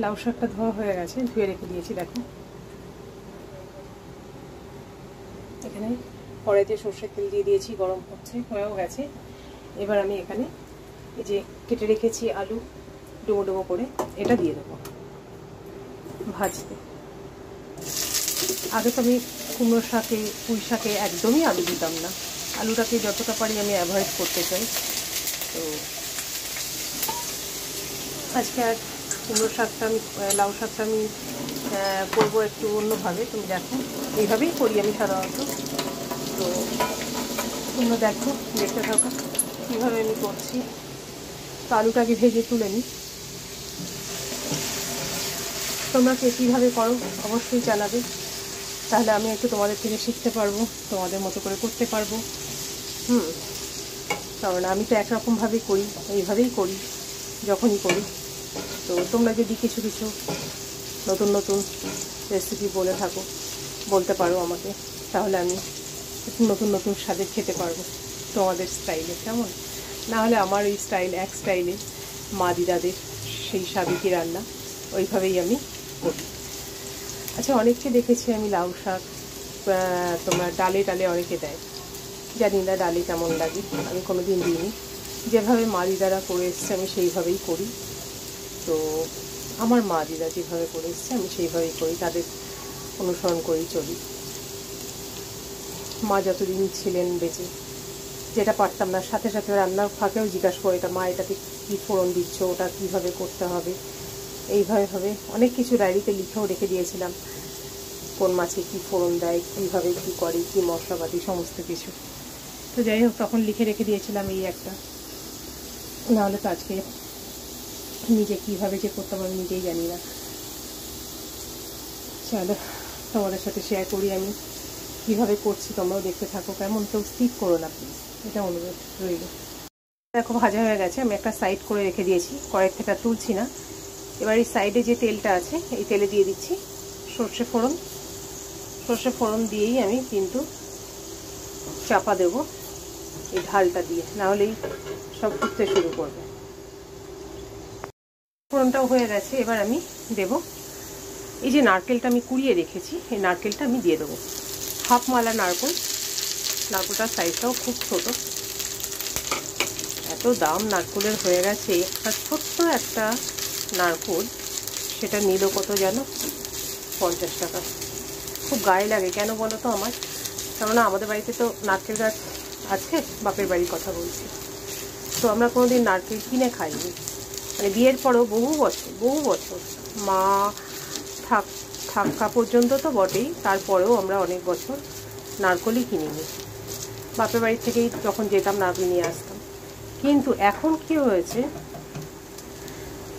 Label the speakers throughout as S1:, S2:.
S1: লাউ শাকটা ধোয়া হয়ে গেছে, ধুয়ে রেখে দিয়েছি। দেখো এখানে কড়াইতে সর্ষের তেল দিয়ে দিয়েছি, গরম হচ্ছে, হয়েও গেছে। এবার আমি এখানে এই যে কেটে রেখেছি আলু ডুমো ডুমো করে, এটা দিয়ে দেবো ভাজতে। আগে তো আমি কুমড়ো শাকে পুঁই শাকে একদমই আলু দিতাম না, আলুটাকে যতটা পারি আমি অ্যাভয়েড করতে চাই। তো আজকে আর কুমড়ো শাকটা আমি লাউ শাকটা আমি করবো একটু অন্যভাবে। তুমি দেখো এইভাবেই করি আমি সাধারণত। তো তোমরা দেখো, দেখতে থাকো কীভাবে আমি করছি। তো আলুটাকে ভেজে তুলে নিই। তোমরা কে কীভাবে করো অবশ্যই জানাবে, তাহলে আমি একটু তোমাদের থেকে শিখতে পারবো, তোমাদের মতো করে করতে পারবো। কারণ আমি তো একরকমভাবেই করি, এইভাবেই করি যখনই করি। তো তোমরা যদি কিছু কিছু নতুন নতুন রেসিপি বলে থাকো, বলতে পারো আমাকে, তাহলে আমি নতুন নতুন স্বাদের খেতে পারবো তোমাদের স্টাইলে, কেমন? নাহলে আমার এই স্টাইল এক স্টাইলে মা দিদাদের সেই সাবেকি রান্না ওইভাবেই আমি করি। আচ্ছা, অনেককে দেখেছি আমি লাউ শাক তোমার ডালে ডালে অনেকে দেয়, জানি না ডালে কেমন লাগে, আমি কোনো দিন দিইনি। যেভাবে মা দিদারা করে এসছে আমি সেইভাবেই করি। তো আমার মা দিদা যেভাবে করে এসছে আমি সেইভাবেই করি, তাদের অনুসরণ করেই চলি। মা যতদিন ছিলেন বেঁচে, যেটা পারতাম না সাথে সাথে রান্নার ফাঁকেও জিজ্ঞাসা করে, এটা মা এটাকে কী ফোড়ন দিচ্ছ, ওটা কীভাবে করতে হবে, এইভাবে অনেক কিছু ডায়েরিতে লিখেও রেখে দিয়েছিলাম, কোন মাছে কী ফোড়ন দেয়, কীভাবে কী করে, কী মশলাপাতি সমস্ত কিছু। তো যাই হোক, তখন লিখে রেখে দিয়েছিলাম এই একটা, নাহলে তো আজকে নিজে কীভাবে যে করতাম আমি নিজেই জানি না। চলো তোমাদের সাথে শেয়ার করি আমি কীভাবে করছি, তোমরাও দেখতে থাকো, কেমন? কেউ স্কিপ করো না প্লিজ, এটা অনুরোধ রইল। দেখো ভাজা হয়ে গেছে, আমি একটা সাইড করে রেখে দিয়েছি, কড়াই থেকে তুলছি না। এবার এই সাইডে যে তেলটা আছে এই তেলে দিয়ে দিচ্ছি সর্ষে ফোড়ন। সর্ষে ফোড়ন দিয়েই আমি কিন্তু চাপা দেব এই ঢালটা দিয়ে, নাহলেই সব ফুটতে শুরু করবে। ফোড়নটাও হয়ে গেছে, এবার আমি দেব এই যে নারকেলটা আমি কুড়িয়ে রেখেছি, এই নারকেলটা আমি দিয়ে দেবো। হাফ মালা নারকেল, নারকেলটার সাইজটাও খুব ছোট। এত দাম নারকেলের হয়ে গেছে, একটা ছোট্ট একটা নারকেল সেটা নিল কত জানো? 50 টাকা। খুব গায়ে লাগে, কেন বলো তো আমার? কেননা আমাদের বাড়িতে তো নারকেল গাছ আছে, বাপের বাড়ির কথা বলছি। তো আমরা কোনোদিন নারকেল কিনে খাইনি, মানে বিয়ের পরেও বহু বছর মা থাকা পর্যন্ত তো বটেই, তারপরেও আমরা অনেক বছর নারকেলই কিনিনি। বাপের বাড়ি থেকেই যখন যেতাম নারকেল নিয়ে আসতাম। কিন্তু এখন কি হয়েছে,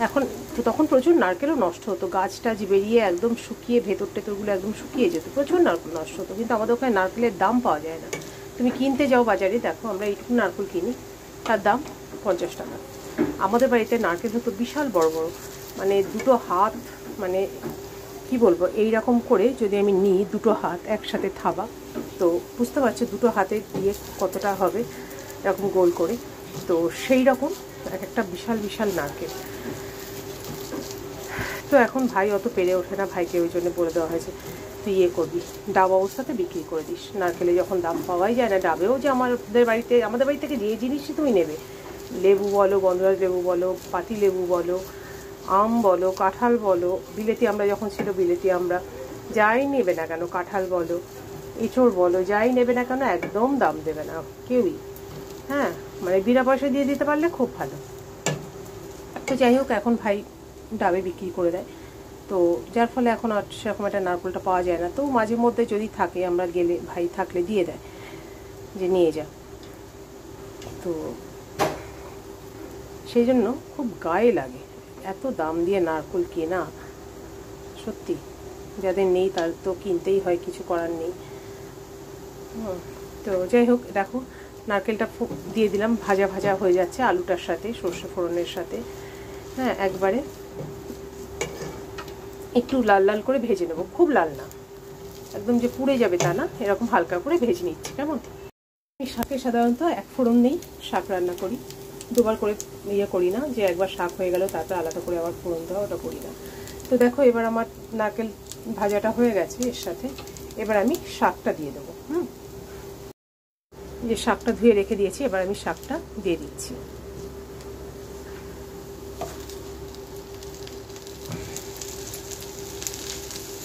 S1: এখন তখন প্রচুর নারকেলও নষ্ট হতো, গাছটা বেরিয়ে একদম শুকিয়ে ভেতর টেতরগুলো একদম শুকিয়ে যেত, প্রচুর নারকেল নষ্ট হতো। কিন্তু আমাদের ওখানে নারকেলের দাম পাওয়া যায় না। তুমি কিনতে যাও বাজারে, দেখো আমরা এইটুকু নারকেল কিনি, তার দাম 50 টাকা। আমাদের বাড়িতে নারকেল হতো বিশাল বড় বড়, মানে দুটো হাত, মানে কি বলবো, এইরকম করে যদি আমি নিই দুটো হাত একসাথে থাবা, তো বুঝতে পারছো দুটো হাতে দিয়ে কতটা হবে, এরকম গোল করে। তো সেই রকম একটা বিশাল বিশাল নারকেল। তো এখন ভাই অত পেরে ওঠে না, ভাইকে ওই জন্য বলে দেওয়া হয়েছে তুই ইয়ে করবি, ডাব অবস্থাতে বিক্রি করে দিস। নারকেলে যখন দাম পাওয়াই যায় না, ডাবেও যে আমাদের বাড়ি থেকে যে জিনিসই তুমি নেবে, লেবু বলো, গন্ধরাজ লেবু বলো, পাতি লেবু বলো, আম বলো, কাঁঠাল বলো, বিলেতি আমরা যখন ছিল বিলেতি আমরা, যাই নেবে না কেন, কাঁঠাল বলো, এঁচড় বলো, যাই নেবে না কেন একদম দাম দেবে না কেউই। হ্যাঁ, মানে বিনা পয়সা দিয়ে দিতে পারলে খুব ভালো। তো যাই হোক, এখন ভাই ডাবে বিক্রি করে দেয়, তো যার ফলে এখন আর সেরকম একটা নারকেলটা পাওয়া যায় না। তো মাঝে মধ্যে যদি থাকে, আমরা গেলে ভাই থাকলে দিয়ে দেয় যে নিয়ে যা। তো সেই জন্য খুব গায়ে লাগে, এত দাম দিয়ে নারকেল কেনা, সত্যি যাদের নেই তার তো কিনতেই হয়, কিছু করার নেই। তো যাই হোক, দেখো নারকেলটা দিয়ে দিলাম, ভাজা ভাজা হয়ে যাচ্ছে আলুটার সাথে, সর্ষে ফোড়নের সাথে। হ্যাঁ, একবারে একটু লাল লাল করে ভেজে নেবো, খুব লাল না, একদম যে পুড়ে যাবে তা না, এরকম হালকা করে ভেজে নিচ্ছি, কেমন? আমি শাকে সাধারণত এক ফোড়ন নেই শাক রান্না করি, দুবার করে ইয়ে করি না, যে একবার শাক হয়ে গেল তারপর আলাদা করে আবার ফোড়ন দেওয়া, ওটা করি না। তো দেখো এবার আমার নারকেল ভাজাটা হয়ে গেছে। এর সাথে এবার আমি শাকটা দিয়ে দেবো। যে শাকটা ধুয়ে রেখে দিয়েছি, এবার আমি শাকটা দিয়ে দিচ্ছি।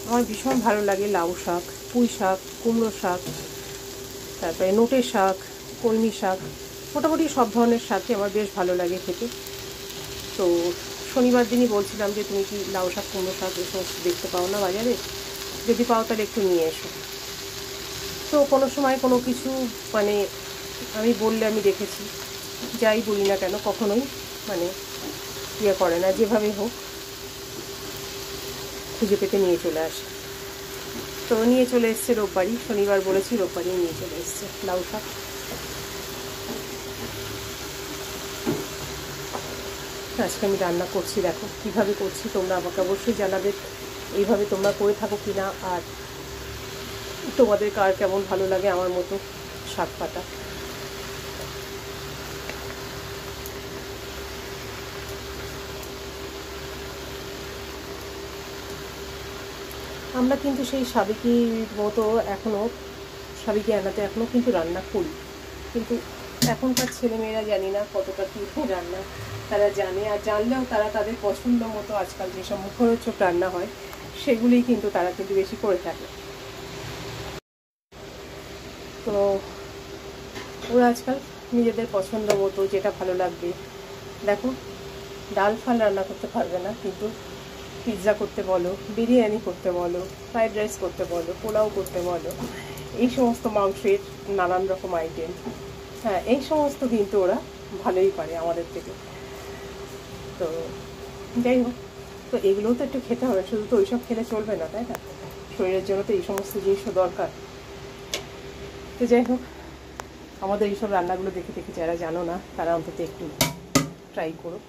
S1: আমার ভীষণ ভালো লাগে লাউ শাক, পুঁই শাক, কুমড়ো শাক, তারপরে নোটে শাক, কলমি শাক, মোটামুটি সব ধরনের শাকই আমার বেশ ভালো লাগে খেতে। তো শনিবার দিনই বলছিলাম যে তুমি কি লাউ শাক, কুমড়ো শাক এই সমস্ত দেখতে পাও না বাজারে, যদি পাও তাহলে একটু নিয়ে এসো। তো কোনো সময় কোনো কিছু মানে আমি বললে আমি দেখেছি, যাই বলি না কেন কখনোই মানে ইয়ে করে না, যেভাবে হোক খুঁজে পেতে নিয়ে চলে আসে। তো নিয়ে চলে এসছে রোববারই, শনিবার বলেছি রোববারই নিয়ে চলে এসছে লাউ শাক। আজকে আমি রান্না করছি, দেখো কীভাবে করছি, তোমরা আমাকে অবশ্যই জানাবে এইভাবে তোমরা করে থাকো কিনা, আর তোমাদের কার কেমন ভালো লাগে আমার মতো শাক পাতা। আমরা কিন্তু সেই সাবেকির মতো এখনও সাবেকি আনাতে এখনও কিন্তু রান্না করি, কিন্তু এখনকার ছেলেমেয়েরা জানি না কতটা কী রান্না তারা জানে, আর জানলেও তারা তাদের পছন্দ মতো আজকাল যেসব মুখরোচক রান্না হয় সেগুলিই কিন্তু তারা কিন্তু বেশি করে থাকে। তো ওরা আজকাল নিজেদের পছন্দ মতো যেটা ভালো লাগবে, দেখো ডাল ফাল রান্না করতে পারবে না, কিন্তু পিৎজা করতে বলো, বিরিয়ানি করতে বলো, ফ্রাইড রাইস করতে বলো, পোলাও করতে বলো, এই সমস্ত মাংসের নানান রকম আইটেম, হ্যাঁ এই সমস্ত কিন্তু ওরা ভালোই পারে আমাদের থেকে। তো যাই হোক, তো এগুলোও তো একটু খেতে হবে, শুধু তো ওইসব খেলে চলবে না, তাই না? শরীরের জন্য তো এই সমস্ত জিনিসও দরকার। তো যাই হোক, আমাদের এইসব রান্নাগুলো দেখে দেখে যারা জানো না তারা অন্তত একটু ট্রাই করো।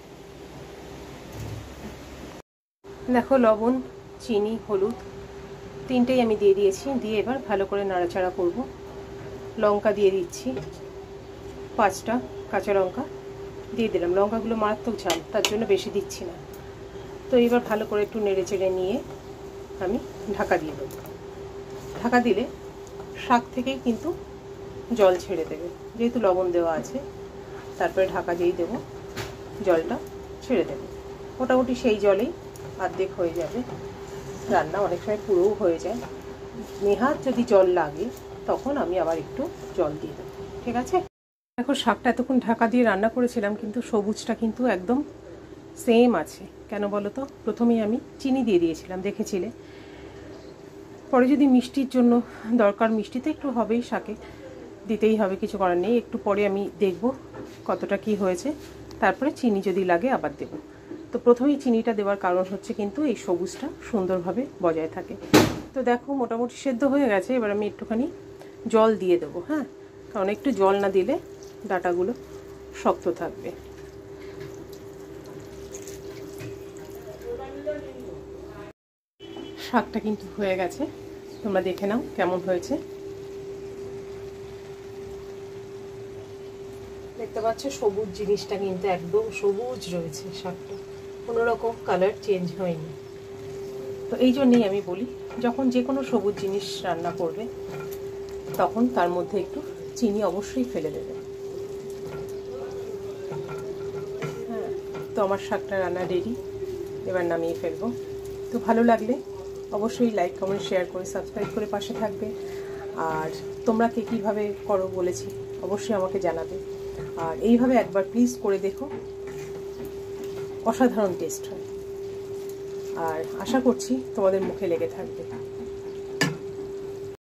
S1: দেখো লবণ, চিনি, হলুদ তিনটেই আমি দিয়ে দিয়েছি, দিয়ে এবার ভালো করে নাড়াচাড়া করব। লঙ্কা দিয়ে দিচ্ছি, 5টা কাঁচা লঙ্কা দিয়ে দিলাম, লঙ্কাগুলো মারাত্মক ঝাল তার জন্য বেশি দিচ্ছি না। তো এবার ভালো করে একটু নেড়ে চেড়ে নিয়ে আমি ঢাকা দিয়ে দেবো। ঢাকা দিলে শাক থেকেই কিন্তু জল ছেড়ে দেবে, যেহেতু লবণ দেওয়া আছে। তারপরে ঢাকা যেই দেবো জলটা ছেড়ে দেবে, মোটামুটি সেই জলেই অর্ধেক হয়ে যাবে রান্না, অনেক সময় পুরোও হয়ে যায়। নেহাত যদি জল লাগে তখন আমি আবার একটু জল দিয়ে দেবো, ঠিক আছে? দেখো শাকটা এতক্ষণ ঢাকা দিয়ে রান্না করেছিলাম, কিন্তু সবুজটা কিন্তু একদম সেম আছে। কেন বলো তো? প্রথমেই আমি চিনি দিয়ে দিয়েছিলাম, দেখেছিলে। পরে যদি মিষ্টির জন্য দরকার, মিষ্টি তো একটু হবেই, শাকে দিতেই হবে, কিছু করার নেই। একটু পরে আমি দেখব কতটা কি হয়েছে, তারপরে চিনি যদি লাগে আবার দেব। তো প্রথমেই চিনিটা দেওয়ার কারণ হচ্ছে কিন্তু এই সবুজটা সুন্দরভাবে বজায় থাকে। তো দেখো মোটামুটি সেদ্ধ হয়ে গেছে, এবার আমি একটুখানি জল দিয়ে দেবো, হ্যাঁ, কারণ একটু জল না দিলে ডাঁটাগুলো শক্ত থাকবে। শাকটা কিন্তু হয়ে গেছে, তোমরা দেখে নাও কেমন হয়েছে। দেখতে পাচ্ছ সবুজ জিনিসটা কিন্তু একদম সবুজ রয়েছে, শাকটা কোনো রকম কালার চেঞ্জ হয়নি। তো এই জন্যই আমি বলি, যখন যে কোনো সবুজ জিনিস রান্না করবে তখন তার মধ্যে একটু চিনি অবশ্যই ফেলে দেবে। হ্যাঁ, তো আমার শাকটা রান্না রেডি, এবার নামিয়ে ফেলবো। তো ভালো লাগলে অবশ্যই লাইক, কমেন্ট, শেয়ার করে সাবস্ক্রাইব করে পাশে থাকবে। আর তোমরা কে কীভাবে করো বলেছি অবশ্যই আমাকে জানাবে। আর এইভাবে একবার প্লিজ করে দেখো, অসাধারণ টেস্ট হয়। আর আশা করছি তোমাদের মুখে লেগে থাকবে।